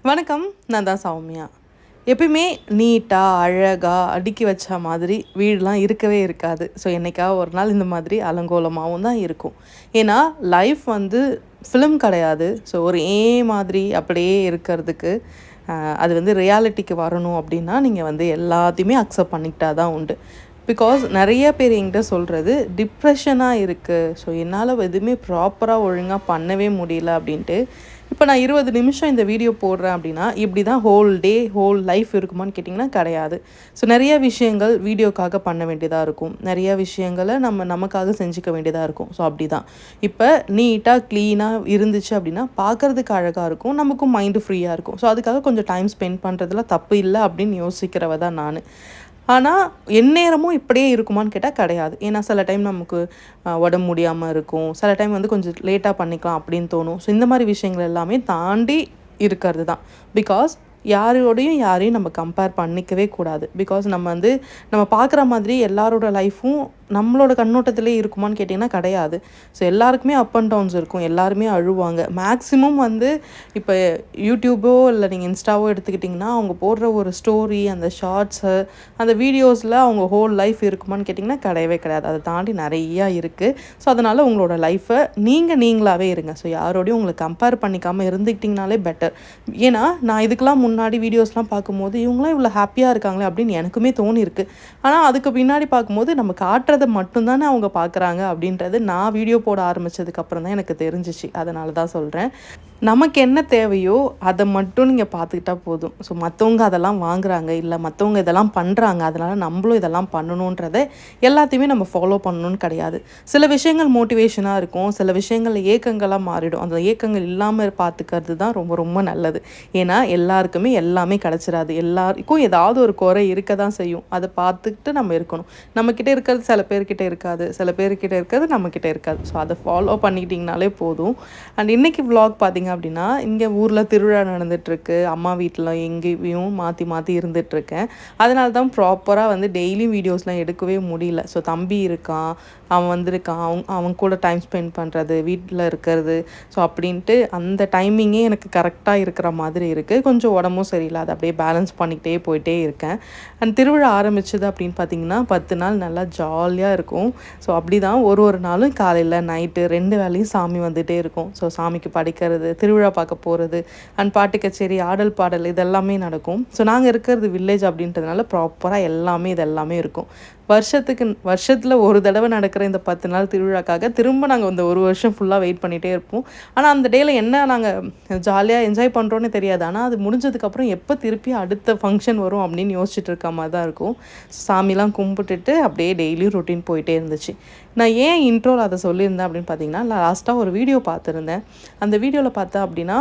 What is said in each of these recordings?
வணக்கம். நான் தான் சௌமியா. எப்பயுமே நீட்டாக அழகாக அடுக்கி வச்ச மாதிரி வீடெலாம் இருக்கவே இருக்காது. ஸோ என்னைக்காவது ஒரு நாள் இந்த மாதிரி அலங்கோலமாகவும் தான் இருக்கும். ஏன்னா லைஃப் வந்து ஃபிலிம் கிடையாது. ஸோ ஒரு மாதிரி அப்படியே இருக்கிறதுக்கு அது வந்து ரியாலிட்டிக்கு வரணும் அப்படின்னா நீங்கள் வந்து எல்லாத்தையுமே அக்செப்ட் பண்ணிக்கிட்டா தான் உண்டு. பிகாஸ் நிறைய பேர் என்கிட்ட சொல்கிறது டிப்ரெஷனாக இருக்குது, ஸோ என்னால் எதுவுமே ப்ராப்பராக ஒழுங்காக பண்ணவே முடியல அப்படின்ட்டு. இப்போ நான் 20 நிமிஷம் இந்த வீடியோ போடுறேன் அப்படின்னா இப்படி தான் ஹோல் டே ஹோல் லைஃப் இருக்குமான்னு கேட்டிங்கன்னா கிடையாது. ஸோ நிறைய விஷயங்கள் வீடியோக்காக பண்ண வேண்டியதாக இருக்கும், நிறைய விஷயங்களை நமக்காக செஞ்சுக்க வேண்டியதாக இருக்கும். ஸோ அப்படி தான் இப்போ நீட்டாக க்ளீனாக இருந்துச்சு அப்படின்னா பார்க்குறதுக்கு அழகாக இருக்கும், நமக்கும் மைண்டு ஃப்ரீயாக இருக்கும். ஸோ அதுக்காக கொஞ்சம் டைம் ஸ்பெண்ட் பண்ணுறதுல தப்பு இல்லை அப்படின்னு யோசிக்கிறவ தான் நான். ஆனால் எந்நேரமும் இப்படியே இருக்குமான்னு கேட்டால் கிடையாது. ஏன்னா சில டைம் நமக்கு உடம்பு முடியாமல் இருக்கும், சில டைம் வந்து கொஞ்சம் லேட்டாக பண்ணிக்கலாம் அப்படின்னு தோணும். ஸோ இந்த மாதிரி விஷயங்கள் எல்லாமே தாண்டி இருக்கிறது தான். பிகாஸ் யாரையும் நம்ம கம்பேர் பண்ணிக்கவே கூடாது. பிகாஸ் நம்ம பார்க்குற மாதிரி எல்லாரோட லைஃப்பும் நம்மளோட கண்ணோட்டத்திலே இருக்குமான்னு கேட்டிங்கன்னா கிடையாது. ஸோ எல்லாருக்குமே அப் அண்ட் டவுன்ஸ் இருக்கும், எல்லாருமே அழுவாங்க. மேக்ஸிமம் வந்து இப்போ யூடியூபோ இல்லை நீங்கள் இன்ஸ்டாவோ எடுத்துக்கிட்டிங்கன்னா அவங்க போடுற ஒரு ஸ்டோரி, அந்த ஷார்ட்ஸு, அந்த வீடியோஸில் அவங்க ஹோல் லைஃப் இருக்குமான்னு கேட்டிங்கன்னா கிடையவே கிடையாது. அதை தாண்டி நிறையா இருக்குது. ஸோ அதனால் உங்களோட லைஃப்பை நீங்களாகவே இருங்க. ஸோ யாரோடையும் உங்களை கம்பேர் பண்ணிக்காமல் இருந்துக்கிட்டிங்கனாலே பெட்டர். ஏன்னா நான் இதுக்கெலாம் முன்னாடி வீடியோஸ்லாம் பார்க்கும்போது இவங்களாம் இவ்வளோ ஹாப்பியாக இருக்காங்களே அப்படின்னு எனக்குமே தோணியிருக்கு. ஆனால் அதுக்கு பின்னாடி பார்க்கும்போது நம்ம காட்டுறதை மட்டும்தானே அவங்க பார்க்குறாங்க அப்படின்றது நான் வீடியோ போட ஆரம்பித்ததுக்கப்புறம் தான் எனக்கு தெரிஞ்சிச்சு. அதனால தான் சொல்கிறேன், நமக்கு என்ன தேவையோ அதை மட்டும் நீங்கள் பார்த்துக்கிட்டா போதும். ஸோ மற்றவங்க அதெல்லாம் வாங்குறாங்க, இல்லை மற்றவங்க இதெல்லாம் பண்ணுறாங்க, அதனால் நம்மளும் இதெல்லாம் பண்ணணுன்றதை எல்லாத்தையுமே நம்ம ஃபாலோ பண்ணணும்னு கிடையாது. சில விஷயங்கள் மோட்டிவேஷனாக இருக்கும், சில விஷயங்கள் ஏக்கங்களாக மாறிடும். அந்த ஏக்கங்கள் இல்லாமல் பார்த்துக்கிறது தான் ரொம்ப ரொம்ப நல்லது. ஏன்னா எல்லாருக்குமே எல்லாமே கிடச்சிடாது, எல்லாருக்கும் ஏதாவது ஒரு குறை இருக்க தான் செய்யும். அதை பார்த்துக்கிட்டு நம்ம இருக்கணும். நம்மக்கிட்ட இருக்கிறது சில பேர்கிட்ட இருக்காது, சில பேர்கிட்ட இருக்கிறது நம்மக்கிட்ட இருக்காது. ஸோ அதை ஃபாலோ பண்ணிக்கிட்டிங்கனாலே போதும். அண்ட் இன்றைக்கி விலாக் பார்த்திங்க அப்படின்னா இங்கே ஊரில் திருவிழா நடந்துகிட்ருக்கு, அம்மா வீட்டில் எங்கேயும் மாற்றி இருந்துகிட்ருக்கேன். அதனால தான் ப்ராப்பராக வந்து டெய்லியும் வீடியோஸ்லாம் எடுக்கவே முடியல. ஸோ தம்பி இருக்கான், அவன் வந்திருக்கான், அவன் கூட டைம் ஸ்பெண்ட் பண்ணுறது, வீட்டில் இருக்கிறது, ஸோ அப்படின்ட்டு அந்த டைமிங்கே எனக்கு கரெக்டாக இருக்கிற மாதிரி இருக்குது. கொஞ்சம் உடம்பும் சரியில்லை, அதை அப்படியே பேலன்ஸ் பண்ணிக்கிட்டே போயிட்டே இருக்கேன். அண்ட் திருவிழா ஆரம்பிச்சது அப்படின்னு பார்த்திங்கன்னா 10 நாள் நல்லா ஜாலியாக இருக்கும். ஸோ அப்படி தான் ஒரு நாளும் காலையில் நைட்டு 2 வேளையும் சாமி வந்துகிட்டே இருக்கும். ஸோ சாமிக்கு படைக்கிறது, திருவிழா பார்க்க போகிறது, அண்ட் பாட்டு கச்சேரி, ஆடல் பாடல் இதெல்லாமே நடக்கும். ஸோ நாங்கள் இருக்கிறது வில்லேஜ் அப்படின்றதுனால ப்ராப்பராக இதெல்லாமே இருக்கும். வருஷத்தில் ஒரு தடவை நடக்கிற இந்த 10 நாள் திருவிழாக்காக திரும்ப நாங்கள் இந்த ஒரு வருஷம் ஃபுல்லாக வெயிட் பண்ணிகிட்டே இருப்போம். ஆனால் அந்த டேயில் என்ன நாங்கள் ஜாலியாக என்ஜாய் பண்ணுறோன்னே தெரியாது. ஆனால் அது முடிஞ்சதுக்கப்புறம் எப்போ திருப்பி அடுத்த ஃபங்க்ஷன் வரும் அப்படின்னு யோசிச்சுட்டு இருக்க மாதிரி தான் இருக்கும். சாமிலாம் கும்பிட்டுட்டு அப்படியே டெய்லியும் ரொட்டீன் போயிட்டே இருந்துச்சு. நான் ஏன் இன்ட்ரோவில் அதை சொல்லியிருந்தேன் அப்படின்னு பார்த்தீங்கன்னா, லாஸ்ட்டாக ஒரு வீடியோ பார்த்துருந்தேன். அந்த வீடியோவில் பார்த்தேன் அப்படின்னா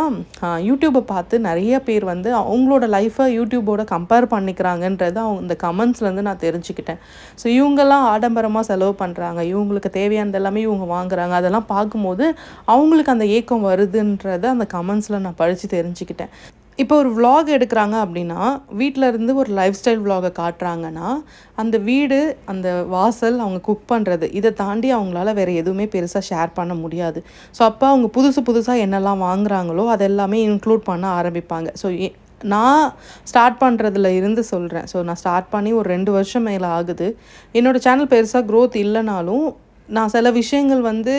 யூடியூப்பை பார்த்து நிறைய பேர் வந்து அவங்களோட லைஃப்பை யூடியூபோட கம்பேர் பண்ணிக்கிறாங்கன்றது இந்த கமெண்ட்ஸ்லேருந்து நான் தெரிஞ்சுக்கிட்டேன். ஸோ இவங்கெல்லாம் ஆடம்பரமாக செலவு பண்ணுறாங்க, இவங்களுக்கு தேவையானது எல்லாமே இவங்க வாங்குறாங்க, அதெல்லாம் பார்க்கும்போது அவங்களுக்கு அந்த ஏக்கம் வருதுன்றதை அந்த கமெண்ட்ஸில் நான் படித்து தெரிஞ்சுக்கிட்டேன். இப்போ ஒரு விலாக் எடுக்கிறாங்க அப்படின்னா வீட்டில் இருந்து ஒரு லைஃப் ஸ்டைல் விலாகை காட்டுறாங்கன்னா அந்த வீடு, அந்த வாசல், அவங்க குக் பண்ணுறது, இதை தாண்டி அவங்களால வேறு எதுவுமே பெருசாக ஷேர் பண்ண முடியாது. ஸோ அப்போ அவங்க புதுசாக என்னெல்லாம் வாங்குறாங்களோ அதெல்லாமே இன்க்ளூட் பண்ண ஆரம்பிப்பாங்க. ஸோ நான் ஸ்டார்ட் பண்ணுறதுல இருந்து சொல்கிறேன். ஸோ நான் ஸ்டார்ட் பண்ணி ஒரு 2 வருஷம் மேலே ஆகுது. என்னோடய சேனல் பெருசாக க்ரோத் இல்லைனாலும் நான் சில விஷயங்கள் வந்து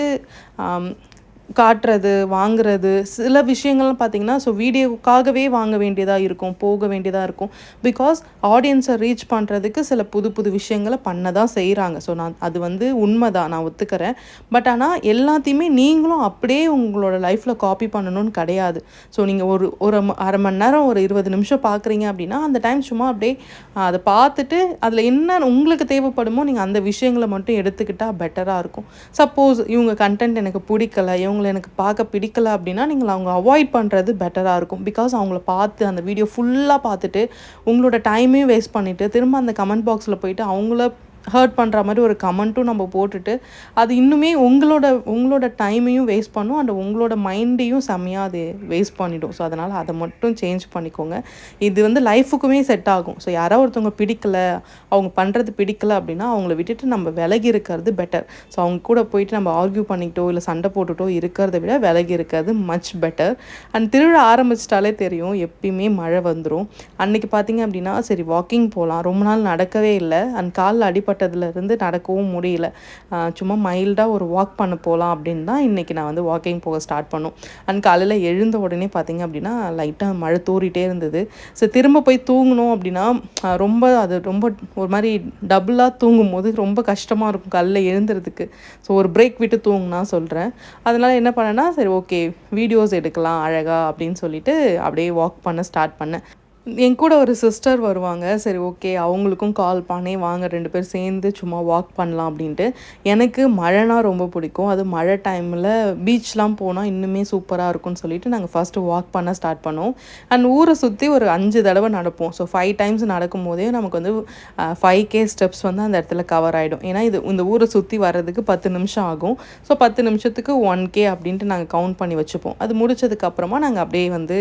காட்டுறது, வாங்குறது, சில விஷயங்கள்லாம் பார்த்திங்கன்னா ஸோ வீடியோவுக்காகவே வாங்க வேண்டியதாக இருக்கும், போக வேண்டியதாக இருக்கும். பிகாஸ் ஆடியன்ஸை ரீச் பண்ணுறதுக்கு சில புது விஷயங்களை பண்ண தான் செய்கிறாங்க. ஸோ அது வந்து உண்மை தான், நான் ஒத்துக்கிறேன். பட் ஆனால் எல்லாத்தையுமே நீங்களும் அப்படியே உங்களோட லைஃப்பில் காப்பி பண்ணணும்னு கிடையாது. ஸோ நீங்கள் ஒரு அரை மணி நேரம், ஒரு 20 நிமிஷம் பார்க்குறீங்க அப்படின்னா அந்த டைம் சும்மா அப்படியே அதை பார்த்துட்டு அதில் என்ன உங்களுக்கு தேவைப்படுமோ நீங்கள் அந்த விஷயங்களை மட்டும் எடுத்துக்கிட்டால் பெட்டராக இருக்கும். சப்போஸ் இவங்க கண்டென்ட் எனக்கு பிடிக்கலை, எனக்கு பார்க்க பிடிக்கலை அப்படின்னா நீங்கள் அவங்க அவாய்ட் பண்ணுறது பெட்டராக இருக்கும். பிகாஸ் அவங்கள பார்த்து அந்த வீடியோ ஃபுல்லாக பார்த்துட்டு உங்களோட டைமையும் வேஸ்ட் பண்ணிவிட்டு திரும்ப அந்த கமெண்ட் பாக்ஸில் போயிட்டு அவங்கள ஹர்ட் பண்ணுற மாதிரி ஒரு கமெண்ட்டும் நம்ம போட்டுட்டு அது இன்னுமே உங்களோட டைமையும் வேஸ்ட் பண்ணும் அண்ட் உங்களோட மைண்டையும் செம்மையாக அது வேஸ்ட் பண்ணிடும். ஸோ அதனால் அதை மட்டும் சேஞ்ச் பண்ணிக்கோங்க. இது வந்து லைஃபுக்குமே செட் ஆகும். ஸோ யாரோ ஒருத்தவங்க பிடிக்கல, அவங்க பண்ணுறது பிடிக்கல அப்படின்னா அவங்கள விட்டுட்டு நம்ம விலகி இருக்கிறது பெட்டர். ஸோ அவங்க கூட போயிட்டு நம்ம ஆர்கியூ பண்ணிக்கிட்டோ இல்லை சண்டை போட்டுட்டோ இருக்கிறத விட விலகி இருக்கிறது மச் பெட்டர். அண்ட் திருவிழா ஆரம்பிச்சிட்டாலே தெரியும் எப்பயுமே மழை வந்துடும். அன்றைக்கி பார்த்திங்க அப்படின்னா சரி வாக்கிங் போகலாம், ரொம்ப நாள் நடக்கவே இல்லை அண்ட் காலில் அடிப்பட்டதுலேருந்து நடக்கவும் முடியல, சும்மா மைல்டாக ஒரு வாக் பண்ண போகலாம் அப்படின்னு தான் இன்றைக்கி நான் வந்து வாக்கிங் போக ஸ்டார்ட் பண்ணோம். அண்ட் காலையில் எழுந்த உடனே பார்த்திங்க அப்படின்னா லைட்டாக மழை தூறிட்டே இருந்தது. ஸோ திரும்ப போய் தூங்கணும் அப்படின்னா ரொம்ப ஒரு மாதிரி டபுளாக தூங்கும் போது ரொம்ப கஷ்டமாக இருக்கும் காலையில் எழுந்துறதுக்கு. ஸோ ஒரு பிரேக் விட்டு தூங்குனா சொல்கிறேன். அதனால் என்ன பண்ணேன்னா சரி ஓகே வீடியோஸ் எடுக்கலாம் அழகாக அப்படின்னு சொல்லிட்டு அப்படியே வாக் பண்ண ஸ்டார்ட் பண்ணேன். என் கூட ஒரு சிஸ்டர் வருவாங்க. சரி ஓகே அவங்களுக்கும் கால் பண்ணி வாங்க 2 பேர் சேர்ந்து சும்மா வாக் பண்ணலாம் அப்படின்ட்டு. எனக்கு மழைனா ரொம்ப பிடிக்கும். அது மழை டைமில் பீச்லாம் போனால் இன்னுமே சூப்பராக இருக்கும்னு சொல்லிட்டு நாங்கள் ஃபஸ்ட்டு வாக் பண்ண ஸ்டார்ட் பண்ணோம். அண்ட் ஊரை சுற்றி ஒரு 5 தடவை நடப்போம். ஸோ 5 டைம்ஸ் நடக்கும் போதே நமக்கு வந்து 5K ஸ்டெப்ஸ் வந்து அந்த இடத்துல கவர் ஆகிடும். ஏன்னா இந்த ஊரை சுற்றி வர்றதுக்கு 10 நிமிஷம் ஆகும். ஸோ 10 நிமிஷத்துக்கு 1K அப்படின்ட்டு நாங்கள் கவுண்ட் பண்ணி வச்சுப்போம். அது முடிச்சதுக்கப்புறமா நாங்கள் அப்படியே வந்து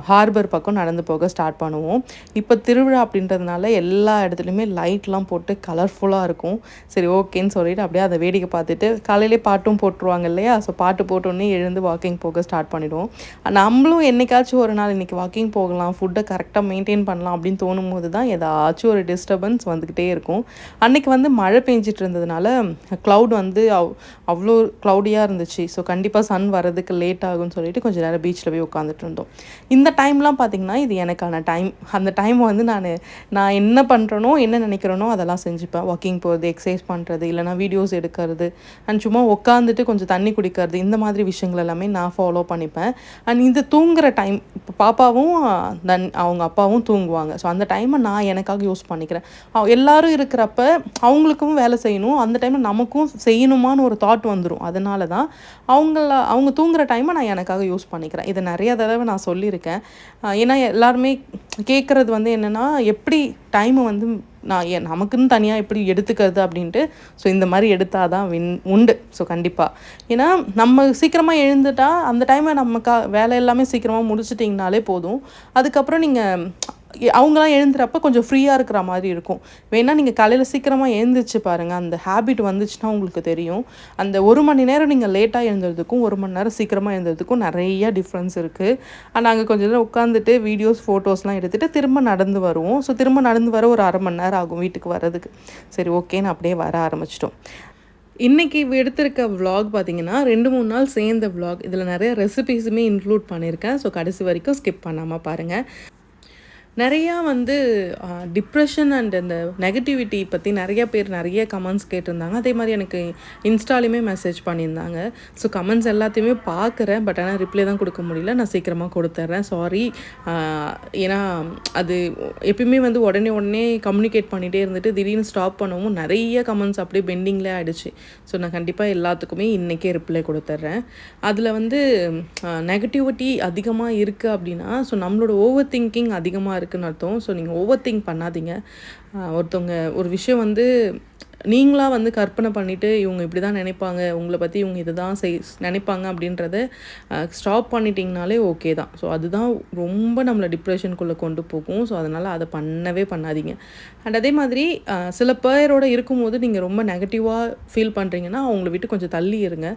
ஹார்பர் பக்கம் நடந்து போக ஸ்டார்ட் பண்ணுவோம். இப்போ திருவிழா அப்படின்றதுனால எல்லா இடத்துலையுமே லைட்லாம் போட்டு கலர்ஃபுல்லாக இருக்கும். சரி ஓகேன்னு சொல்லிட்டு அப்படியே அதை வேடிக்கை பார்த்துட்டு காலையிலே பாட்டும் போட்டுருவாங்க இல்லையா? ஸோ பாட்டு போட்டோன்னே எழுந்து வாக்கிங் போக ஸ்டார்ட் பண்ணிவிடுவோம். நம்மளும் என்றைக்காச்சும் ஒரு நாள் இன்றைக்கி வாக்கிங் போகலாம், ஃபுட்டை கரெக்டாக மெயின்டைன் பண்ணலாம் அப்படின்னு தோணும் போது தான் ஏதாச்சும் ஒரு டிஸ்டர்பன்ஸ் வந்துக்கிட்டே இருக்கும். அன்றைக்கி வந்து மழை பெஞ்சிட்டு இருந்ததுனால க்ளவுட் வந்து அவ்வளோ க்ளவுடியாக இருந்துச்சு. ஸோ கண்டிப்பாக சன் வரதுக்கு லேட் ஆகும்னு சொல்லிட்டு கொஞ்சம் நேரம் பீச்சில் போய் உட்காந்துட்டு இருந்தோம். இந்த டைம்லாம் பார்த்திங்கன்னா இது எனக்கான டைம். அந்த டைம் வந்து நான் என்ன பண்ணுறனோ என்ன நினைக்கிறேனோ அதெல்லாம் செஞ்சுப்பேன். வாக்கிங் போகிறது, எக்ஸசைஸ் பண்ணுறது, இல்லைனா வீடியோஸ் எடுக்கிறது அண்ட் சும்மா உட்காந்துட்டு கொஞ்சம் தண்ணி குடிக்கிறது, இந்த மாதிரி விஷயங்கள் எல்லாமே நான் ஃபாலோ பண்ணிப்பேன். அண்ட் இந்த தூங்குகிற டைம் இப்போ பாப்பாவும் அவங்க அப்பாவும் தூங்குவாங்க. ஸோ அந்த டைமை நான் எனக்காக யூஸ் பண்ணிக்கிறேன். எல்லோரும் இருக்கிறப்ப அவங்களுக்கும் வேலை செய்யணும், அந்த டைமில் நமக்கும் செய்யணுமான்னு ஒரு தாட் வந்துடும். அதனால தான் அவங்க தூங்குகிற டைமை நான் எனக்காக யூஸ் பண்ணிக்கிறேன். இதை நிறைய தடவை நான் சொல்லியிருக்கேன். ஏன்னா எல்லாருமே கேட்குறது வந்து என்னென்னா எப்படி டைமை வந்து நமக்குன்னு தனியாக எப்படி எடுத்துக்கிறது அப்படின்ட்டு. ஸோ இந்த மாதிரி எடுத்தால் தான் உண்டு. ஸோ கண்டிப்பாக ஏன்னா நம்ம சீக்கிரமாக எழுந்துட்டா அந்த டைமை வேலை எல்லாமே சீக்கிரமாக முடிச்சிட்டிங்கனாலே போதும். அதுக்கப்புறம் நீங்கள் அவங்களாம் எழுந்துறப்ப கொஞ்சம் ஃப்ரீயாக இருக்கிற மாதிரி இருக்கும். வேணால் நீங்கள் காலையில் சீக்கிரமாக எழுந்திரிச்சு பாருங்கள். அந்த ஹேபிட் வந்துச்சுன்னா உங்களுக்கு தெரியும். அந்த 1 மணி நேரம் நீங்கள் லேட்டாக எழுந்துறதுக்கும் 1 மணி நேரம் சீக்கிரமாக எழுந்துறதுக்கும் நிறைய டிஃப்ரென்ஸ் இருக்குது. நாங்கள் கொஞ்சம் நேரம் உட்காந்துட்டு வீடியோஸ் ஃபோட்டோஸ்லாம் எடுத்துகிட்டு திரும்ப நடந்து வருவோம். ஸோ திரும்ப நடந்து வர ஒரு 1/2 மணி நேரம் ஆகும் வீட்டுக்கு வர்றதுக்கு. சரி ஓகேன்னு அப்படியே வர ஆரம்பிச்சிட்டோம். இன்றைக்கி எடுத்திருக்க விலாக் பார்த்திங்கன்னா 2-3 நாள் சேர்ந்த விலாக். இதில் நிறைய ரெசிபீஸுமே இன்க்ளூட் பண்ணியிருக்கேன். ஸோ கடைசி வரைக்கும் ஸ்கிப் பண்ணாமல் பாருங்கள். நிறையா வந்து டிப்ரெஷன் அண்ட் அந்த நெகட்டிவிட்டி பற்றி நிறைய கமெண்ட்ஸ் கேட்டிருந்தாங்க. அதே மாதிரி எனக்கு இன்ஸ்டாலையுமே மெசேஜ் பண்ணியிருந்தாங்க. ஸோ கமெண்ட்ஸ் எல்லாத்தையுமே பார்க்குறேன். பட் ஆனால் ரிப்ளை தான் கொடுக்க முடியல. நான் சீக்கிரமாக கொடுத்துட்றேன், சாரி. ஏன்னா அது எப்பயுமே வந்து உடனே கம்யூனிகேட் பண்ணிகிட்டே இருந்துட்டு திடீர்னு ஸ்டாப் பண்ணவும் நிறைய கமெண்ட்ஸ் அப்படியே பெண்டிங்கில் ஆகிடுச்சு. ஸோ நான் கண்டிப்பாக எல்லாத்துக்குமே இன்றைக்கே ரிப்ளை கொடுத்துட்றேன். அதில் வந்து நெகட்டிவிட்டி அதிகமாக இருக்குது அப்படின்னா ஸோ நம்மளோட ஓவர் திங்கிங் அதிகமாக இருக்குன்னு அர்த்தம். ஸோ நீங்கள் ஓவர் திங்க் பண்ணாதீங்க. ஒருத்தவங்க ஒரு விஷயம் வந்து நீங்களாக வந்து கற்பனை பண்ணிவிட்டு இவங்க இப்படி தான் நினைப்பாங்க, உங்களை பற்றி இவங்க இதை தான் நினைப்பாங்க அப்படின்றத ஸ்டாப் பண்ணிட்டிங்கனாலே ஓகே தான். ஸோ அதுதான் ரொம்ப நம்மளை டிப்ரெஷனுக்குள்ளே கொண்டு போகும். ஸோ அதனால் அதை பண்ணவே பண்ணாதீங்க. அண்ட் அதே மாதிரி சில பேரோடு இருக்கும்போது நீங்கள் ரொம்ப நெகட்டிவாக ஃபீல் பண்ணுறீங்கன்னா அவங்கள விட்டு கொஞ்சம் தள்ளி இருங்க.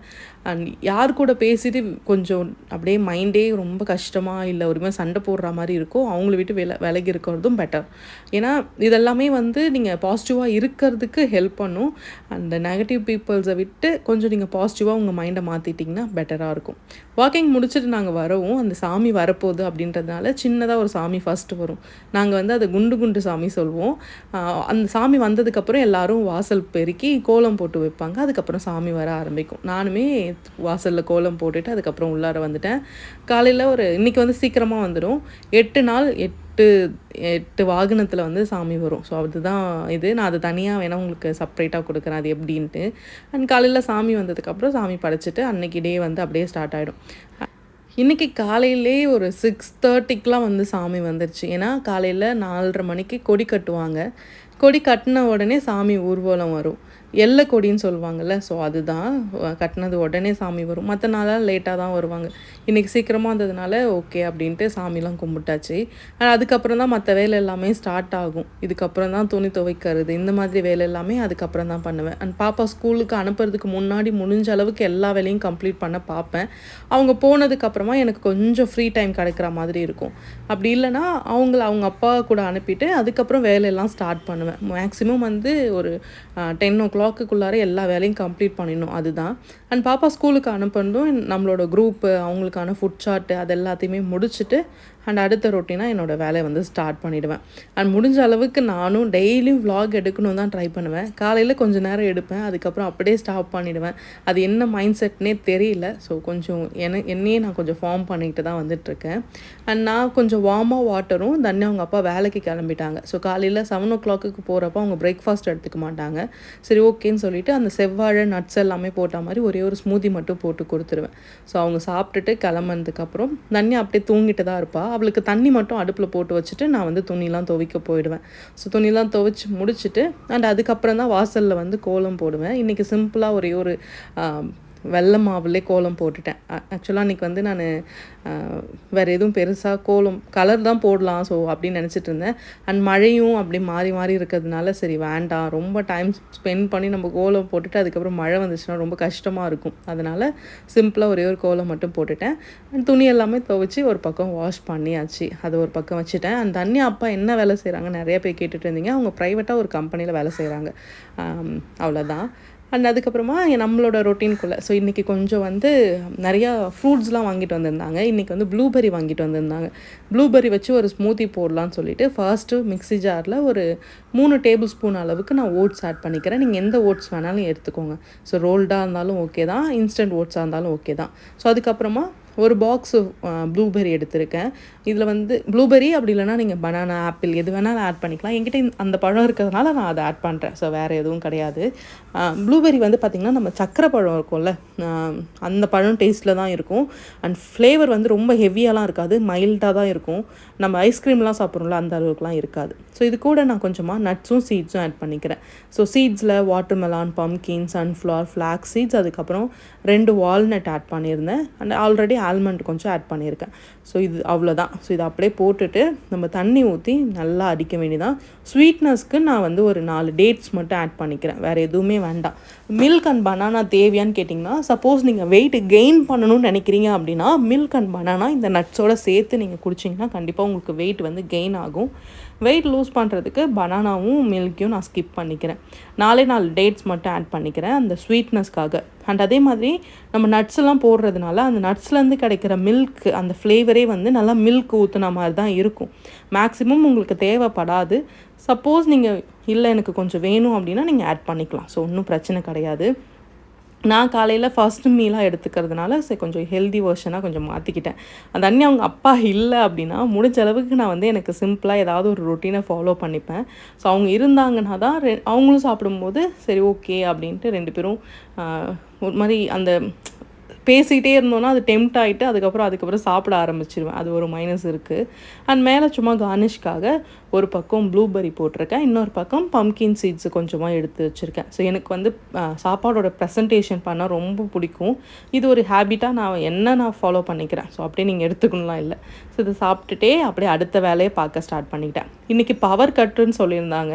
அண்ட் யார் கூட பேசிட்டு கொஞ்சம் அப்படியே மைண்டே ரொம்ப கஷ்டமாக இல்லை ஒரு மாதிரி சண்டை போடுற மாதிரி இருக்கோ அவங்கள விட்டு விலகி இருக்கிறதும் பெட்டர். ஏன்னா இதெல்லாமே வந்து நீங்கள் பாசிட்டிவாக இருக்கிறதுக்கு ஹெல்ப் பண்ணும். அந்த நெகட்டிவ் பீப்புள்ஸை விட்டு கொஞ்சம் நீங்கள் பாசிட்டிவாக உங்கள் மைண்டை மாற்றிட்டிங்கன்னா பெட்டராக இருக்கும். வாக்கிங் முடிச்சுட்டு நாங்கள் வரவும் அந்த சாமி வரப்போகுது அப்படின்றதுனால சின்னதாக ஒரு சாமி ஃபஸ்ட்டு வரும். நாங்கள் வந்து அதை குண்டு சாமி சொல்லுவோம். அந்த சாமி வந்ததுக்கப்புறம் எல்லோரும் வாசல் பெருக்கி கோலம் போட்டு வைப்பாங்க. அதுக்கப்புறம் சாமி வர ஆரம்பிக்கும். நானுமே வாசலில் கோலம் போட்டுட்டு அதுக்கப்புறம் உள்ளார வந்துட்டேன். காலையில் இன்றைக்கி வந்து சீக்கிரமாக வந்துடும். 8 நாள் 8 வாகனத்தில் வந்து சாமி வரும். ஸோ அதுதான் நான் அது தனியாக வேணால் உங்களுக்கு செப்ரேட்டாக கொடுக்குறேன் அது எப்படின்ட்டு. அண்ட் காலையில் சாமி வந்ததுக்கப்புறம் சாமி படைச்சிட்டு அன்றைக்கி டே வந்து அப்படியே ஸ்டார்ட் ஆகிடும். இன்றைக்கி காலையிலே ஒரு 6:30க்கெலாம் வந்து சாமி வந்துருச்சு. ஏன்னா காலையில் 4:30 மணிக்கு கொடி கட்டுவாங்க. கொடி கட்டின உடனே சாமி ஊர்வலம் வரும். எல்லை கொடின்னு சொல்லுவாங்கள்ல, ஸோ அதுதான் கட்டினது உடனே சாமி வரும். மற்ற நாளாக லேட்டாக தான் வருவாங்க. இன்றைக்கி சீக்கிரமாக வந்ததுனால ஓகே அப்படின்ட்டு சாமிலாம் கும்பிட்டாச்சு. அதுக்கப்புறம் தான் மற்ற வேலை எல்லாமே ஸ்டார்ட் ஆகும். இதுக்கப்புறம் தான் துணி துவைக்கிறது, இந்த மாதிரி வேலை எல்லாமே அதுக்கப்புறம் தான் பண்ணுவேன். அண்ட் பாப்பா ஸ்கூலுக்கு அனுப்புறதுக்கு முன்னாடி முடிஞ்ச அளவுக்கு எல்லா வேலையும் கம்ப்ளீட் பண்ண பார்ப்பேன். அவங்க போனதுக்கப்புறமா எனக்கு கொஞ்சம் ஃப்ரீ டைம் கிடைக்கிற மாதிரி இருக்கும். அப்படி இல்லைனா அவங்க அப்பா கூட அனுப்பிட்டு அதுக்கப்புறம் வேலையெல்லாம் ஸ்டார்ட் பண்ணுவேன். மேக்ஸிமம் வந்து ஒரு 10 o'clock எல்லா வேலையும் கம்ப்ளீட் பண்ணிடணும், அதுதான். அண்ட் பாப்பா ஸ்கூலுக்கு அனுப்புனதும் நம்மளோட குரூப்பு, அவங்களுக்கான ஃபுட் சார்ட்டு அது எல்லாத்தையுமே முடிச்சுட்டு அண்ட் அடுத்த ரொட்டீனாக என்னோடய வேலையை வந்து ஸ்டார்ட் பண்ணிவிடுவேன். அண்ட் முடிஞ்ச அளவுக்கு நானும் டெய்லியும் விலாக் எடுக்கணும் தான் ட்ரை பண்ணுவேன். காலையில் கொஞ்சம் நேரம் எடுப்பேன், அதுக்கப்புறம் அப்படியே ஸ்டாப் பண்ணிவிடுவேன். அது என்ன மைண்ட் செட்னே தெரியல. ஸோ கொஞ்சம் என்னையே நான் கொஞ்சம் ஃபார்ம் பண்ணிக்கிட்டு தான் வந்துட்டுருக்கேன். அண்ட் நான் கொஞ்சம் வார்மாக வாட்டரும் தண்ணி அவங்க அப்பா வேலைக்கு கிளம்பிட்டாங்க. ஸோ காலையில் 7 o'clock போகிறப்ப அவங்க பிரேக்ஃபாஸ்ட் எடுத்துக்க மாட்டாங்க. சரி ஓகேன்னு சொல்லிவிட்டு அந்த செவ்வாழை நட்ஸ் எல்லாமே போட்ட மாதிரி ஒரே ஒரு ஸ்மூதி மட்டும் போட்டு கொடுத்துருவேன். ஸோ அவங்க சாப்பிட்டுட்டு கிளம்புனதுக்கப்புறம் தண்ணி அப்படியே தூங்கிட்டு தான் இருப்பாள். அவளுக்கு தண்ணி மட்டும் அடுப்பில் போட்டு வச்சுட்டு நான் வந்து துணிலாம் துவைக்க போயிடுவேன். ஸோ துணிலாம் துவைச்சி முடிச்சுட்டு அண்ட் அதுக்கப்புறம் தான் வாசலில் வந்து கோலம் போடுவேன். இன்றைக்கி சிம்பிளாக ஒரே ஒரு வெள்ளை மாவுலே கோலம் போட்டுட்டேன். ஆக்சுவலாக இன்றைக்கி வந்து நான் வேறு எதுவும் பெருசாக கோலம் கலர் தான் போடலாம் ஸோ அப்படின்னு நினச்சிட்டு இருந்தேன். அண்ட் மழையும் அப்படி மாறி மாறி இருக்கிறதுனால சரி வேண்டாம், ரொம்ப டைம் ஸ்பெண்ட் பண்ணி நம்ம கோலம் போட்டுட்டு அதுக்கப்புறம் மழை வந்துச்சுன்னா ரொம்ப கஷ்டமாக இருக்கும். அதனால் சிம்பிளாக ஒரே ஒரு கோலம் மட்டும் போட்டுட்டேன். அண்ட் துணி எல்லாமே துவைச்சி ஒரு பக்கம் வாஷ் பண்ணியாச்சு, அதை ஒரு பக்கம் வச்சுட்டேன். அண்ட் தண்ணி அப்பா என்ன வேலை செய்கிறாங்க நிறைய பேர் கேட்டுட்டு இருந்தீங்க. அவங்க ப்ரைவேட்டாக ஒரு கம்பெனியில் வேலை செய்கிறாங்க, அவ்வளோதான். அண்ட் அதுக்கப்புறமா நம்மளோட ரொட்டீனுக்குள்ளே ஸோ இன்றைக்கி கொஞ்சம் வந்து நிறையா ஃப்ரூட்ஸ்லாம் வாங்கிட்டு வந்திருந்தாங்க. இன்றைக்கி வந்து ப்ளூபெர்ரி வாங்கிட்டு வந்திருந்தாங்க. ப்ளூபெர்ரி வச்சு ஒரு ஸ்மூத்தி போடலான்னு சொல்லிட்டு ஃபர்ஸ்ட்டு மிக்ஸி ஜாரில் ஒரு 3 டேபிள் ஸ்பூன் அளவுக்கு நான் ஓட்ஸ் ஆட் பண்ணிக்கிறேன். நீங்கள் எந்த ஓட்ஸ் வேணாலும் எடுத்துக்கோங்க. ஸோ ரோல்டாக இருந்தாலும் ஓகே தான், இன்ஸ்டன்ட் ஓட்ஸாக இருந்தாலும் ஓகே தான். ஸோ அதுக்கப்புறமா ஒரு பாக்ஸு ப்ளூபெர்ரி எடுத்திருக்கேன். இதில் வந்து ப்ளூபெர்ரி அப்படி இல்லைனா நீங்கள் பனானா, ஆப்பிள் எது வேணாலும் ஆட் பண்ணிக்கலாம். என்கிட்ட அந்த பழம் இருக்கிறதுனால நான் அதை ஆட் பண்ணுறேன். ஸோ வேறு எதுவும் கிடையாது. ப்ளூபெர்ரி வந்து பார்த்திங்கன்னா நம்ம சக்கரை பழம் இருக்கும்ல, அந்த பழம் டேஸ்ட்டில் தான் இருக்கும். அண்ட் ஃப்ளேவர் வந்து ரொம்ப ஹெவியாலாம் இருக்காது, மைல்டாக தான் இருக்கும். நம்ம ஐஸ்கிரீம்லாம் சாப்பிட்றோம்ல அந்த அளவுக்குலாம் இருக்காது. ஸோ இது கூட நான் கொஞ்சமாக நட்ஸும் சீட்ஸும் ஆட் பண்ணிக்கிறேன். ஸோ சீட்ஸில் watermelon, pumpkin, sunflower, flax seeds, அதுக்கப்புறம் 2 வால்நட் ஆட் பண்ணியிருந்தேன். அண்ட் ஆல்ரெடி ஆல்மண்ட் கொஞ்சம் ஆட் பண்ணியிருக்கேன். ஸோ இது அவ்வளோதான். ஸோ இதை அப்படியே போட்டுட்டு நம்ம தண்ணி ஊற்றி நல்லா அடிக்க வேண்டியதான். ஸ்வீட்னஸ்க்கு நான் வந்து ஒரு 4 டேட்ஸ் மட்டும் ஆட் பண்ணிக்கிறேன், வேறு எதுவுமே வேண்டாம். மில்க் அண்ட் பனானா தேவையான்னு கேட்டிங்கன்னா, சப்போஸ் நீங்கள் வெயிட் கெயின் பண்ணணும்னு நினைக்கிறீங்க அப்படின்னா மில்க் அண்ட் பனானா இந்த நட்ஸோடு சேர்த்து நீங்கள் குடிச்சிங்கன்னா கண்டிப்பாக உங்களுக்கு வெயிட் வந்து கெயின் ஆகும். வெயிட் லூஸ் பண்ணுறதுக்கு பனானாவும் மில்க்கையும் நான் ஸ்கிப் பண்ணிக்கிறேன். 4 டேட்ஸ் மட்டும் ஆட் பண்ணிக்கிறேன் அந்த ஸ்வீட்னஸ்க்காக. அண்ட் அதே மாதிரி நம்ம நட்ஸ்லாம் போடுறதுனால அந்த நட்ஸ்லேருந்து கிடைக்கிற மில்க் அந்த ஃப்ளேவரே வந்து நல்லா மில்க் ஊற்றுன மாதிரி தான் இருக்கும். மேக்ஸிமம் உங்களுக்கு தேவைப்படாது. சப்போஸ் நீங்கள் இல்லை எனக்கு கொஞ்சம் வேணும் அப்படின்னா நீங்கள் ஆட் பண்ணிக்கலாம். ஸோ ஒன்றும் பிரச்சனை கிடையாது. நான் காலையில் ஃபஸ்ட்டு மீலாக எடுத்துக்கிறதுனால சரி கொஞ்சம் ஹெல்தி வெர்ஷனாக கொஞ்சம் மாற்றிக்கிட்டேன். அந்த அண்ணி அவங்க அப்பா இல்லை அப்படின்னா முடிஞ்ச அளவுக்கு நான் வந்து எனக்கு சிம்பிளாக ஏதாவது ஒரு ரொட்டீனை ஃபாலோ பண்ணிப்பேன். ஸோ அவங்க இருந்தாங்கன்னா தான் அவங்களும் சாப்பிடும்போது சரி ஓகே அப்படின்ட்டு 2 பேரும் ஒரு மாதிரி அந்த பேசிகிட்டே இருந்தோன்னா அது டெம்ட் ஆகிட்டு அதுக்கப்புறம் சாப்பிட ஆரம்பிச்சிடுவேன். அது ஒரு மைனஸ் இருக்குது. அண்ட் மேலே சும்மா கார்னிஷ்காக ஒரு பக்கம் ப்ளூபெர்ரி போட்டிருக்கேன், இன்னொரு பக்கம் பம்கின் சீட்ஸு கொஞ்சமாக எடுத்து வச்சுருக்கேன். ஸோ எனக்கு வந்து சாப்பாடோட ப்ரெசன்டேஷன் பண்ண ரொம்ப பிடிக்கும். இது ஒரு ஹேபிட்டாக நான் ஃபாலோ பண்ணிக்கிறேன். ஸோ அப்படியே நீங்கள் எடுத்துக்கணும்லாம் இல்லை. ஸோ இதை சாப்பிட்டுட்டே அப்படியே அடுத்த வேலையை பார்க்க ஸ்டார்ட் பண்ணிக்கிட்டேன். இன்றைக்கி பவர் கட்டுன்னு சொல்லியிருந்தாங்க.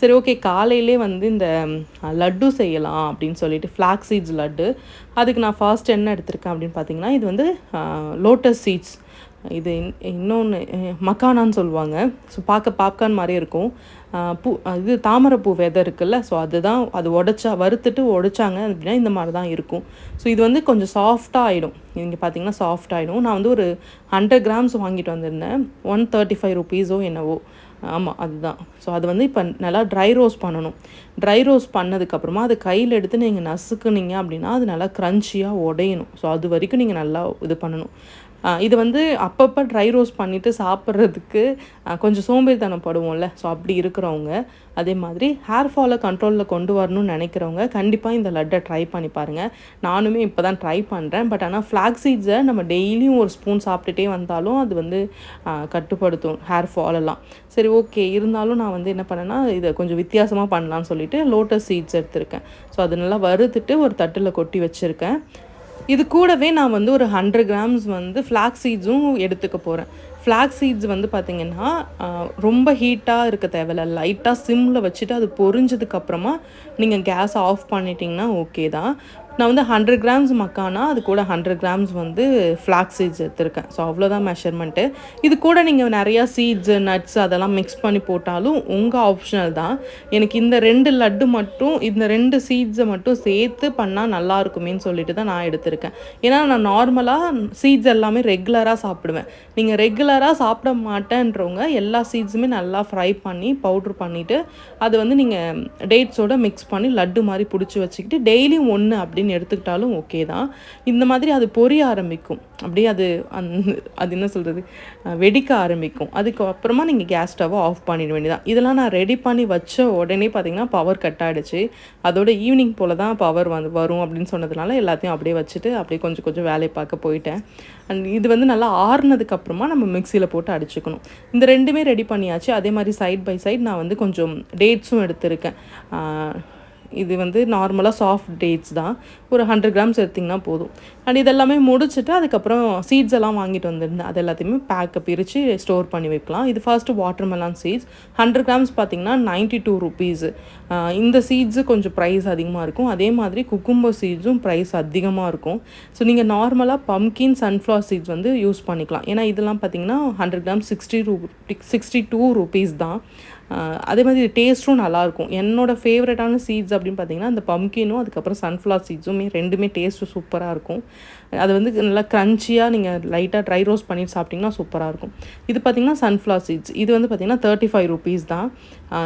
சரி ஓகே காலையிலே வந்து இந்த லட்டு செய்யலாம் அப்படின்னு சொல்லிட்டு ஃப்ளாக் சீட்ஸ் லட்டு. அதுக்கு நான் ஃபாஸ்ட் என்ன எடுத்திருக்கேன் அப்படின்னு பார்த்தீங்கன்னா, இது வந்து லோட்டஸ் சீட்ஸ், இது இன்னொன்று மக்கானான்னு சொல்லுவாங்க. ஸோ பார்க்க பாப்கார்ன் மாதிரி இருக்கும். இது தாமரைப்பூ விதை இருக்குல்ல, ஸோ அதுதான் அது வறுத்துட்டு உடைச்சாங்க அப்படின்னா இந்த மாதிரி தான் இருக்கும். ஸோ இது வந்து கொஞ்சம் சாஃப்டாக ஆகிடும். இங்கே பார்த்தீங்கன்னா சாஃப்ட் ஆகிடும். நான் வந்து ஒரு 100 grams வாங்கிட்டு வந்திருந்தேன். 135 rupees என்னவோ. ஆமாம் அதுதான். ஸோ அது வந்து இப்போ நல்லா ட்ரை ரோஸ்ட் பண்ணணும். ட்ரை ரோஸ்ட் பண்ணதுக்கப்புறமா அது கையில் எடுத்து நீங்கள் நசுக்குனீங்க அப்படின்னா அது நல்லா க்ரன்ச்சியாக உடையணும். ஸோ அது வரைக்கும் நீங்கள் நல்லா இது பண்ணணும். இது வந்து அப்பப்போ ட்ரை ரோஸ்ட் பண்ணிவிட்டு சாப்பிட்றதுக்கு கொஞ்சம் சோம்பேறித்தனம் படுவோம்ல. ஸோ அப்படி இருக்கிறவங்க, அதே மாதிரி ஹேர் ஃபாலை கண்ட்ரோலில் கொண்டு வரணும்னு நினைக்கிறவங்க கண்டிப்பாக இந்த லட்டை ட்ரை பண்ணி பாருங்கள். நானுமே இப்போ தான் ட்ரை பண்ணுறேன். பட் ஆனால் ஃப்ளாக்ஸ் சீட்ஸை நம்ம டெய்லியும் ஒரு ஸ்பூன் சாப்பிட்டுட்டே வந்தாலும் அது வந்து கட்டுப்படுத்தும் ஹேர் ஃபாலெல்லாம். சரி, ஓகே, இருந்தாலும் நான் வந்து என்ன பண்ணேன்னா இதை கொஞ்சம் வித்தியாசமாக பண்ணலான்னு சொல்லிட்டு லோட்டஸ் சீட்ஸ் எடுத்திருக்கேன். ஸோ அது நல்லா வறுத்துட்டு ஒரு தட்டில் கொட்டி வச்சுருக்கேன். இது கூடவே நான் வந்து ஒரு 100 கிராம்ஸ் வந்து ஃப்ளாக்ஸ் சீட்ஸும் எடுத்துக்க போகிறேன். ஃப்ளாக்ஸ் சீட்ஸ் வந்து பார்த்திங்கன்னா ரொம்ப ஹீட்டாக இருக்க தேவையில்ல. லைட்டாக சிம்மில் வச்சுட்டு அது பொரிஞ்சதுக்கப்புறமா நீங்கள் கேஸ் ஆஃப் பண்ணிட்டீங்கன்னா ஓகே தான். நான் வந்து 100 கிராம்ஸ் மக்கானா அது கூட 100 கிராம்ஸ் வந்து ஃப்ளாக்ஸ் சீட்ஸ் எடுத்திருக்கேன். ஸோ அவ்வளோதான் மெஷர்மெண்ட்டு. இது கூட நீங்கள் நிறையா சீட்ஸு நட்ஸ் அதெல்லாம் மிக்ஸ் பண்ணி போட்டாலும் உங்கள் ஆப்ஷனல் தான். எனக்கு இந்த 2 லட்டு மட்டும் இந்த 2 சீட்ஸை மட்டும் சேர்த்து பண்ணால் நல்லா இருக்குமேன்னு சொல்லிட்டு தான் நான் எடுத்திருக்கேன். ஏன்னா நான் நார்மலாக சீட்ஸ் எல்லாமே ரெகுலராக சாப்பிடுவேன். நீங்கள் ரெகுலராக சாப்பிட மாட்டேன்றவங்க எல்லா சீட்ஸுமே நல்லா ஃப்ரை பண்ணி பவுட்ரு பண்ணிவிட்டு அது வந்து நீங்கள் டேட்ஸோடு மிக்ஸ் பண்ணி லட்டு மாதிரி பிடிச்சி வச்சுக்கிட்டு டெய்லியும் ஒன்று அப்படின்னு எடுத்துக்கிட்டாலும் ஓகே தான். இந்த மாதிரி அது பொரிய ஆரம்பிக்கும். அப்படியே அது என்ன சொல்கிறது, வெடிக்க ஆரம்பிக்கும். அதுக்கப்புறமா நீங்கள் கேஸ் ஸ்டவ்வை ஆஃப் பண்ணிட வேண்டியதான். இதெல்லாம் நான் ரெடி பண்ணி வச்ச உடனே பார்த்திங்கன்னா பவர் கட் ஆகிடுச்சு. அதோட ஈவினிங் போல் தான் பவர் வரும் அப்படின்னு சொன்னதுனால எல்லாத்தையும் அப்படியே வச்சுட்டு அப்படியே கொஞ்சம் கொஞ்சம் வேலையை பார்க்க போயிட்டேன். அண்ட் இது வந்து நல்லா ஆறுனதுக்கப்புறமா நம்ம மிக்சியில் போட்டு அடிச்சுக்கணும். இந்த ரெண்டுமே ரெடி பண்ணியாச்சு. அதே மாதிரி சைட் பை சைட் நான் வந்து கொஞ்சம் டேட்ஸும் எடுத்திருக்கேன். இது வந்து நார்மலாக சாஃப்ட் டேட்ஸ் தான். ஒரு 100 கிராம்ஸ் எடுத்திங்கன்னா போதும். அண்ட் இதெல்லாமே முடிச்சுட்டு அதுக்கப்புறம் சீட்ஸ் எல்லாம் வாங்கிட்டு வந்திருந்தேன். அது எல்லாத்தையுமே பேக்கை பிரித்து ஸ்டோர் பண்ணி வைக்கலாம். இது ஃபர்ஸ்ட்டு வாட்டர்மெலான் சீட்ஸ் 100 கிராம்ஸ் பார்த்திங்கன்னா 92 ருபீஸு. இந்த சீட்ஸு கொஞ்சம் ப்ரைஸ் அதிகமாக இருக்கும். அதே மாதிரி குக்கும்பர் சீட்ஸும் ப்ரைஸ் அதிகமாக இருக்கும். ஸோ நீங்கள் நார்மலாக பம்கின் சன்ஃப்ளவர் சீட்ஸ் வந்து யூஸ் பண்ணிக்கலாம். ஏன்னா இதெல்லாம் பார்த்திங்கன்னா 100 கிராம்ஸ் 62 ருபீஸ் தான். அதே மாதிரி டேஸ்ட்டும் நல்லாயிருக்கும். என்னோடய ஃபேவரட்டான சீட்ஸ் அப்படின்னு பார்த்திங்கன்னா அந்த பம்கினும் அதுக்கப்புறம் சன்ஃப்ளவர் சீட்ஸுமே ரெண்டுமே டேஸ்ட்டு சூப்பராக இருக்கும். அது வந்து நல்லா க்ரன்ச்சியாக நீங்கள் லைட்டாக ட்ரை ரோஸ்ட் பண்ணிட்டு சாப்பிட்டிங்கன்னா சூப்பராக இருக்கும். இது பார்த்திங்கன்னா சன்ஃப்ளவர் சீட்ஸ். இது வந்து பார்த்திங்கன்னா 35 ருபீஸ் தான்.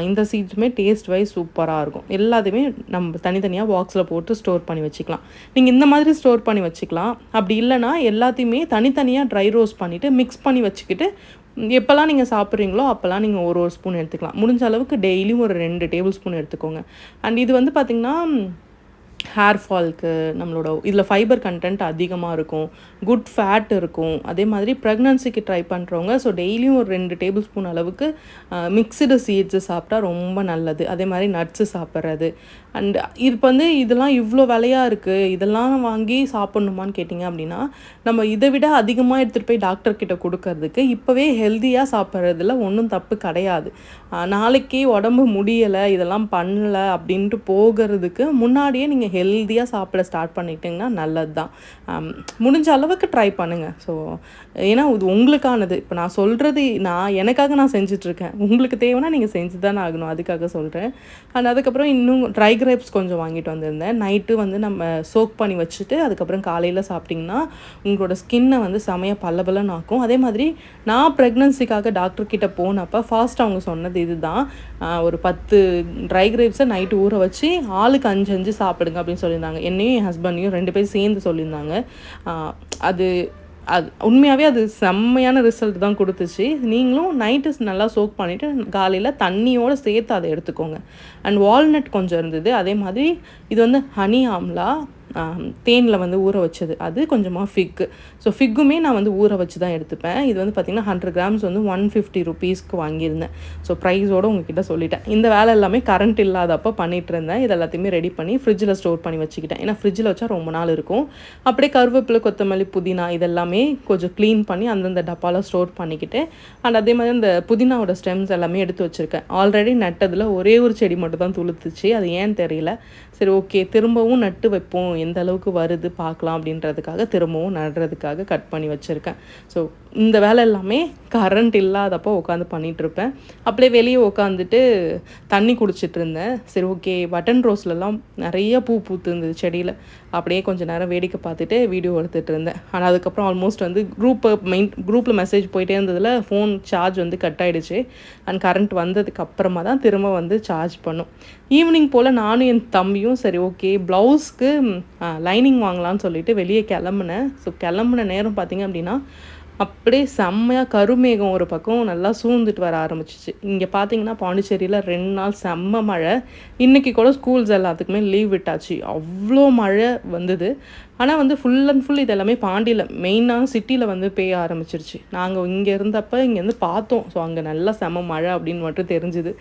இந்த சீட்ஸுமே டேஸ்ட் வைஸ் சூப்பராக இருக்கும். எல்லாத்தையுமே நம்ம தனித்தனியாக பாக்ஸில் போட்டு ஸ்டோர் பண்ணி வச்சுக்கலாம். நீங்கள் இந்த மாதிரி ஸ்டோர் பண்ணி வச்சுக்கலாம். அப்படி இல்லைனா எல்லாத்தையுமே தனித்தனியாக ட்ரை ரோஸ்ட் பண்ணிவிட்டு மிக்ஸ் பண்ணி வச்சுக்கிட்டு எப்போல்லாம் நீங்கள் சாப்பிட்றீங்களோ அப்போல்லாம் நீங்கள் ஒரு ஸ்பூன் எடுத்துக்கலாம். முடிஞ்ச அளவுக்கு டெய்லியும் ஒரு 2 டேபிள் ஸ்பூன் எடுத்துக்கோங்க. அண்ட் இது வந்து பார்த்திங்கன்னா ஹேர் ஃபால்க்கு நம்மளோட இதில் ஃபைபர் கண்டென்ட் அதிகமாக இருக்கும், குட் ஃபேட் இருக்கும். அதே மாதிரி ப்ரெக்னன்சிக்கு ட்ரை பண்ணுறவங்க ஸோ டெய்லியும் ஒரு 2 டேபிள் ஸ்பூன் அளவுக்கு மிக்சடு சீட்ஸு சாப்பிட்டா ரொம்ப நல்லது. அதே மாதிரி நட்ஸு சாப்பிட்றது. அண்ட் இப்போ வந்து இதெல்லாம் இவ்வளோ விலையாக இருக்குது, இதெல்லாம் வாங்கி சாப்பிட்ணுமான்னு கேட்டிங்க அப்படின்னா நம்ம இதை விட அதிகமாக எடுத்துகிட்டு போய் டாக்டர்கிட்ட கொடுக்கறதுக்கு இப்போவே ஹெல்த்தியாக சாப்பிட்றதுல ஒன்றும் தப்பு கிடையாது. நாளைக்கு உடம்பு முடியலை இதெல்லாம் பண்ணலை அப்படின்ட்டு போகிறதுக்கு முன்னாடியே நீங்கள் ஹெல்த்தியாக சாப்பிட ஸ்டார்ட் பண்ணிட்டிங்கன்னா நல்லது தான். முடிஞ்ச அளவுக்கு ட்ரை பண்ணுங்கள். ஸோ ஏன்னா இது உங்களுக்கானது. இப்போ நான் சொல்கிறது எனக்காக நான் செஞ்சிட்ருக்கேன். உங்களுக்கு தேவைன்னா நீங்கள் செஞ்சு தானே ஆகணும், அதுக்காக சொல்கிறேன். அண்ட் அதுக்கப்புறம் இன்னும் ட்ரை கிரேப்ஸ் கொஞ்சம் வாங்கிட்டு வந்திருந்தேன். நைட்டு வந்து நம்ம சோக் பண்ணி வச்சுட்டு அதுக்கப்புறம் காலையில் சாப்பிட்டிங்கன்னா உங்களோட ஸ்கின்னை வந்து செமையாக பல்லபலன்னு ஆக்கும். அதே மாதிரி நான் ப்ரெக்னன்சிக்காக டாக்டர்கிட்ட போனப்போ ஃபாஸ்ட் அவங்க சொன்னது இதுதான். ஒரு 10 ட்ரை கிரேப்ஸை நைட்டு ஊற வச்சு ஆளுக்கு 5 சாப்பிடுங்க அப்படின்னு சொல்லியிருந்தாங்க. என்னையும் என் ஹஸ்பண்டையும் 2 பேரும் சேர்ந்து சொல்லியிருந்தாங்க. அது உண்மையாகவே அது செம்மையான ரிசல்ட் தான் கொடுத்துச்சு. நீங்களும் நைட்டு நல்லா சோக் பண்ணிவிட்டு காலையில் தண்ணியோடு சேர்த்து அதை எடுத்துக்கோங்க. அண்ட் வால்நட் கொஞ்சம் இருந்தது. அதே மாதிரி இது வந்து ஹனி ஆம்லா தேனில் வந்து ஊற வச்சது, அது கொஞ்சமாக ஃபிக்கு. ஸோ ஃபிக்குமே நான் வந்து ஊற வச்சு தான் எடுத்துப்பேன். இது வந்து பார்த்திங்கன்னா 100 கிராம்ஸ் வந்து 150 ருபீஸ்க்கு வாங்கியிருந்தேன். ஸோ ப்ரைஸோடு உங்ககிட்ட சொல்லிட்டேன். இந்த வேலை எல்லாமே கரண்ட் இல்லாதப்போ பண்ணிகிட்டு இருந்தேன். இது எல்லாத்தையுமே ரெடி பண்ணி ஃப்ரிட்ஜில் ஸ்டோர் பண்ணி வச்சுக்கிட்டேன். ஏன்னா ஃப்ரிட்ஜில் வச்சா ரொம்ப நாள் இருக்கும். அப்படியே கருவேப்பிலை, கொத்தமல்லி, புதினா இதெல்லாமே கொஞ்சம் க்ளீன் பண்ணி அந்தந்த டப்பாவில் ஸ்டோர் பண்ணிக்கிட்டு அண்ட் அதே மாதிரி அந்த புதினாவோட ஸ்டெம்ஸ் எல்லாமே எடுத்து வச்சுருக்கேன். ஆல்ரெடி நட்டதில் ஒரே ஒரு செடி மட்டும் தான் துளுத்துச்சு. அது ஏன்னு தெரியல. சரி, ஓகே, திரும்பவும் நட்டு வைப்போம், எந்த அளவுக்கு வருது பார்க்கலாம் அப்படின்றதுக்காக திரும்பவும் நடுறதுக்காக கட் பண்ணி வச்சுருக்கேன். ஸோ இந்த வேலை எல்லாமே கரண்ட் இல்லாதப்போ உட்காந்து பண்ணிகிட்ருப்பேன். அப்படியே வெளியே உட்காந்துட்டு தண்ணி குடிச்சிட்டு இருந்தேன். சரி ஓகே, பட்டன் ரோஸ்லலாம் நிறைய பூ பூத்து இருந்தது செடியில். அப்படியே கொஞ்சம் நேரம் வேடிக்கை பார்த்துட்டு வீடியோ எடுத்துகிட்டு இருந்தேன். ஆனால் அதுக்கப்புறம் ஆல்மோஸ்ட் வந்து குரூப்பில் மெசேஜ் போயிட்டே இருந்ததில் ஃபோன் சார்ஜ் வந்து கட் ஆகிடுச்சு. அண்ட் கரண்ட் வந்ததுக்கு அப்புறமா தான் திரும்ப வந்து சார்ஜ் பண்ணும். ஈவினிங் போல் நானும் என் தம்பியும் சரி ஓகே ப்ளவுஸ்க்கு லைனிங் வாங்கலான்னு சொல்லிட்டு வெளியே கிளம்புனேன். ஸோ கிளம்புன நேரம் பார்த்திங்க அப்படின்னா அப்படியே செம்மையாக கருமேகம் ஒரு பக்கம் நல்லா சூழ்ந்துட்டு வர ஆரம்பிச்சிச்சு. இங்கே பார்த்தீங்கன்னா பாண்டிச்சேரியில் 2 நாள் செம்ம மழை. இன்றைக்கி கூட ஸ்கூல்ஸ் எல்லாத்துக்குமே லீவ் விட்டாச்சு. அவ்வளோ மழை வந்தது. ஆனால் வந்து ஃபுல் அண்ட் ஃபுல் இது எல்லாமே பாண்டியில் மெயினாக சிட்டியில் வந்து பெய்ய ஆரம்பிச்சிருச்சு. நாங்கள் இங்கே இருந்தப்போ இங்கேருந்து பார்த்தோம். ஸோ அங்கே நல்லா செம்ம மழை அப்படின்னு மட்டும் தெரிஞ்சுது.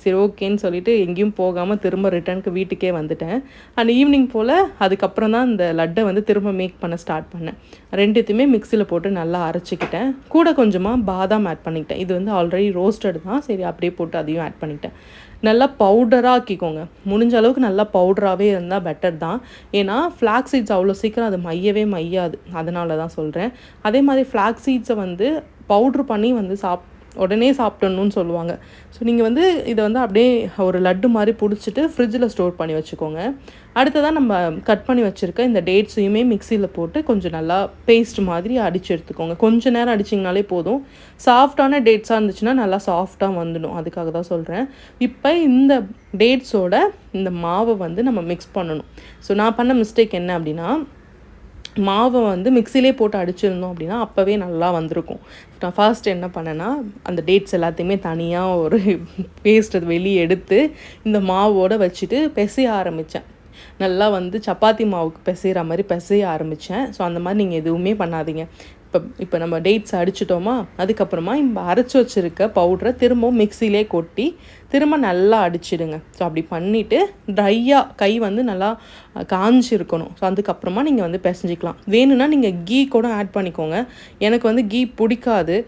சரி ஓகேன்னு சொல்லிட்டு எங்கேயும் போகாமல் திரும்ப ரிட்டர்னுக்கு வீட்டுக்கே வந்துட்டேன். அண்ட் ஈவினிங் போல் அதுக்கப்புறம் தான் இந்த லட்டை வந்து திரும்ப மேக் பண்ண ஸ்டார்ட் பண்ணேன். ரெண்டுத்தையுமே மிக்சியில் போட்டு நல்லா அரைச்சிக்கிட்டேன். கூட கொஞ்சமாக பாதாம் ஆட் பண்ணிக்கிட்டேன். இது வந்து ஆல்ரெடி ரோஸ்டட் தான். சரி அப்படியே போட்டு அதையும் ஆட் பண்ணிக்கிட்டேன். நல்லா பவுடராக ஆக்கிக்கோங்க. முடிஞ்ச அளவுக்கு நல்லா பவுடராகவே இருந்தால் பெட்டர் தான். ஏன்னா ஃப்ளாக் சீட்ஸ் அவ்வளோ சீக்கிரம் அது மையாது. அதனால தான் சொல்கிறேன். அதே மாதிரி ஃப்ளாக் சீட்ஸை வந்து பவுட்ரு பண்ணி வந்து உடனே சாப்பிடணும்னு சொல்லுவாங்க. ஸோ நீங்கள் வந்து இதை வந்து அப்படியே ஒரு லட்டு மாதிரி பிடிச்சிட்டு ஃப்ரிட்ஜில் ஸ்டோர் பண்ணி வச்சுக்கோங்க. அடுத்ததான் நம்ம கட் பண்ணி வச்சுருக்க இந்த டேட்ஸையுமே மிக்சியில் போட்டு கொஞ்சம் நல்லா பேஸ்ட் மாதிரி அடித்து எடுத்துக்கோங்க. கொஞ்சம் நேரம் அடிச்சிங்கனாலே போதும். சாஃப்டான டேட்ஸாக இருந்துச்சுன்னா நல்லா சாஃப்டாக வந்துடும். அதுக்காக தான் சொல்கிறேன். இப்போ இந்த டேட்ஸோட இந்த மாவை வந்து நம்ம மிக்ஸ் பண்ணணும். ஸோ நான் பண்ண மிஸ்டேக் என்ன அப்படின்னா, மாவை வந்து மிக்சிலே போட்டு அடிச்சிருந்தோம் அப்படின்னா அப்போவே நல்லா வந்திருக்கும். நான் ஃபர்ஸ்ட் என்ன பண்ணேன்னா, அந்த டேட்ஸ் எல்லாத்தையுமே தனியாக ஒரு பேஸ்ட் அது வெளியே எடுத்து இந்த மாவோடு வச்சுட்டு பிசைய ஆரம்பித்தேன். நல்லா வந்து சப்பாத்தி மாவுக்கு பிசைகிற மாதிரி பிசைய ஆரம்பித்தேன். ஸோ அந்த மாதிரி நீங்கள் எதுவுமே பண்ணாதீங்க. இப்போ நம்ம டேட்ஸ் அடிச்சிட்டோமா, அதுக்கப்புறமா இப்போ அரைச்சி வச்சுருக்க பவுடரை திரும்பவும் மிக்சிலே கொட்டி திரும்ப நல்லா அடிச்சிடுங்க. ஸோ அப்படி பண்ணிவிட்டு ட்ரையாக கை வந்து நல்லா காஞ்சிருக்கணும். ஸோ அதுக்கப்புறமா நீங்கள் வந்து பிசைஞ்சிக்கலாம். வேணும்னா நீங்கள் கீ கூட ஆட் பண்ணிக்கோங்க. எனக்கு வந்து கீ பிடிக்காது,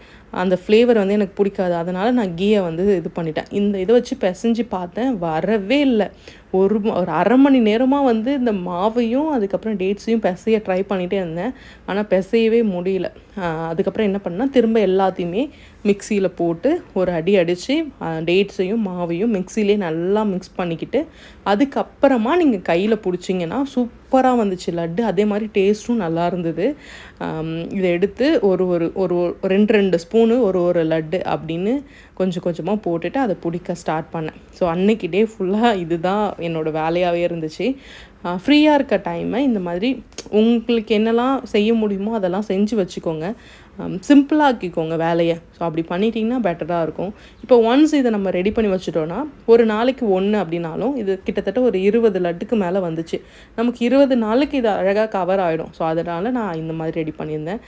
அந்த ஃப்ளேவர் வந்து எனக்கு பிடிக்காது. அதனால் நான் கீயை வந்து இது பண்ணிட்டேன். இந்த இதை வச்சு பிசைஞ்சு பார்த்தேன், வரவே இல்லை. ஒரு அரை மணி நேரமாக வந்து இந்த மாவையும் அதுக்கப்புறம் டேட்ஸையும் பிசைய ட்ரை பண்ணிகிட்டே இருந்தேன். ஆனால் பிசையவே முடியல. அதுக்கப்புறம் என்ன பண்ணால் திரும்ப எல்லாத்தையுமே மிக்சியில் போட்டு ஒரு அடி அடித்து டேட்ஸையும் மாவையும் மிக்சிலே நல்லா மிக்ஸ் பண்ணிக்கிட்டு அதுக்கப்புறமா நீங்கள் கையில் பிடிச்சிங்கன்னா சூப்பராக வந்துச்சு லட்டு. அதே மாதிரி டேஸ்ட்டும் நல்லா இருந்தது. இதை எடுத்து ஒரு ஒரு ஒரு 2 ஸ்பூனு ஒரு லட்டு அப்படின்னு கொஞ்சம் கொஞ்சமாக போட்டுட்டு அதை பிடிக்க ஸ்டார்ட் பண்ணேன். ஸோ அன்னைக்கு டே ஃபுல்லாக இதுதான் என்னோடய வேலையாகவே இருந்துச்சு. ஃப்ரீயாக இருக்க டைமை இந்த மாதிரி உங்களுக்கு என்னெல்லாம் செய்ய முடியுமோ அதெல்லாம் செஞ்சு வச்சுக்கோங்க. சிம்பிளாக ஆக்கிக்கோங்க வேலையை. ஸோ அப்படி பண்ணிட்டிங்கன்னா பெட்டராக இருக்கும். இப்போ ஒன்ஸ் இதை நம்ம ரெடி பண்ணி வச்சுட்டோன்னா ஒரு நாளைக்கு 1 அப்படின்னாலும் இது கிட்டத்தட்ட ஒரு 20 லட்டுக்கு மேலே வந்துச்சு. நமக்கு 20 நாளைக்கு இது அழகாக கவர் ஆகிடும். ஸோ அதனால் நான் இந்த மாதிரி ரெடி பண்ணியிருந்தேன்.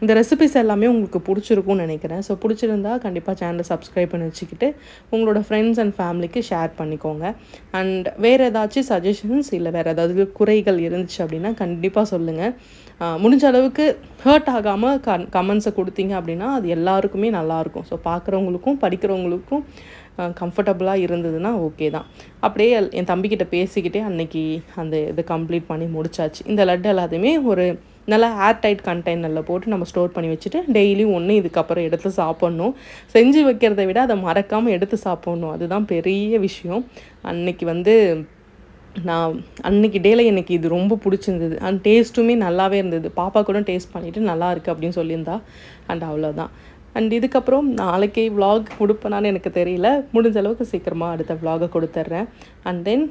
இந்த ரெசிபிஸ் எல்லாமே உங்களுக்கு பிடிச்சிருக்கும்னு நினைக்கிறேன். ஸோ பிடிச்சிருந்தா கண்டிப்பாக சேனலை சப்ஸ்கிரைப் பண்ணி வச்சுக்கிட்டு உங்களோட ஃப்ரெண்ட்ஸ் அண்ட் ஃபேமிலிக்கு ஷேர் பண்ணிக்கோங்க. அண்ட் வேறு ஏதாச்சும் சஜஷன்ஸ் இல்லை வேறு ஏதாவது குறைகள் இருந்துச்சு அப்படின்னா கண்டிப்பாக சொல்லுங்கள். முடிஞ்ச அளவுக்கு ஹர்ட் ஆகாமல் கமெண்ட்ஸை கொடுத்தீங்க அப்படின்னா அது எல்லாருக்குமே நல்லாயிருக்கும். ஸோ பார்க்குறவங்களுக்கும் படிக்கிறவங்களுக்கும் கம்ஃபர்டபுளாக இருந்ததுன்னா ஓகே தான். அப்படியே என் தம்பிக்கிட்ட பேசிக்கிட்டே அன்னைக்கு அந்த இதை கம்ப்ளீட் பண்ணி முடிச்சாச்சு. இந்த லட்டு எல்லாத்தையுமே ஒரு நல்லா ஏர்டைட் கண்டெய்னரில் போட்டு நம்ம ஸ்டோர் பண்ணி வச்சுட்டு டெய்லியும் ஒன்று இதுக்கப்புறம் எடுத்து சாப்பிட்ணும். செஞ்சு வைக்கிறத விட அதை மறக்காமல் எடுத்து சாப்பிட்ணும். அதுதான் பெரிய விஷயம். அன்னைக்கு வந்து நான் அன்றைக்கி டேயில் எனக்கு இது ரொம்ப பிடிச்சிருந்தது. அண்ட் டேஸ்ட்டுமே நல்லாவே இருந்தது. பாப்பா கூட டேஸ்ட் பண்ணிவிட்டு நல்லா இருக்குது அப்படின்னு சொல்லியிருந்தா. அண்ட் அவ்வளோதான். அண்ட் இதுக்கப்புறம் நாளைக்கே விலாக் கொடுப்பேனான்னு எனக்கு தெரியல. முடிஞ்ச அளவுக்கு சீக்கிரமாக அடுத்த விலாகை கொடுத்துட்றேன். And then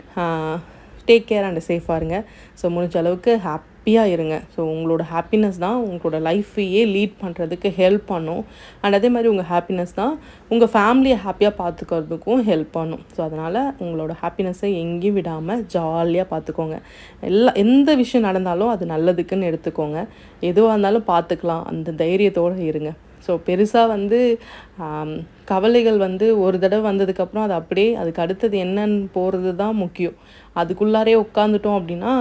take care and சேஃபாக இருங்க. ஸோ முடிஞ்ச அளவுக்கு ஹாப்பியாக இருங்க. ஸோ உங்களோட ஹாப்பினஸ் தான் உங்களோட லைஃப்பையே லீட் பண்ணுறதுக்கு ஹெல்ப் பண்ணும். அண்ட் அதே மாதிரி உங்கள் ஹாப்பினஸ் தான் உங்கள் ஃபேமிலியை ஹாப்பியாக பார்த்துக்கிறதுக்கும் ஹெல்ப் பண்ணும். ஸோ அதனால் உங்களோட ஹாப்பினஸை எங்கேயும் விடாமல் ஜாலியாக பார்த்துக்கோங்க. எந்த விஷயம் நடந்தாலும் அது நல்லதுக்குன்னு எடுத்துக்கோங்க. எதுவாக இருந்தாலும் பார்த்துக்கலாம், அந்த தைரியத்தோடு இருங்க. ஸோ பெருசாக வந்து கவலைகள் வந்து ஒரு தடவை வந்ததுக்கப்புறம் அது அப்படியே அதுக்கு அடுத்தது என்னன்னு போகிறது தான் முக்கியம். அதுக்குள்ளாரே உட்காந்துட்டோம் அப்படின்னா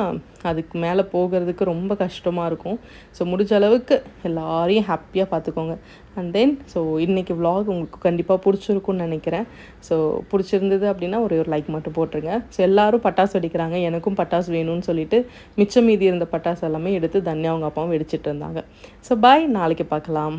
அதுக்கு மேலே போகிறதுக்கு ரொம்ப கஷ்டமாக இருக்கும். ஸோ முடிஞ்ச அளவுக்கு எல்லாரையும் ஹாப்பியாக பார்த்துக்கோங்க. அண்ட் தென் ஸோ இன்றைக்கி விலாக் உங்களுக்கு கண்டிப்பாக பிடிச்சிருக்குன்னு நினைக்கிறேன். ஸோ பிடிச்சிருந்தது அப்படின்னா ஒரு லைக் மட்டும் போட்டுருங்க. ஸோ எல்லோரும் பட்டாசு வெடிக்கிறாங்க, எனக்கும் பட்டாசு வேணும்னு சொல்லிட்டு மிச்சம் மீதி இருந்த பட்டாசு எல்லாமே எடுத்து தன்யா அவங்க அப்பாவும் வெடிச்சிட்டு இருந்தாங்க. ஸோ பாய், நாளைக்கு பார்க்கலாம்.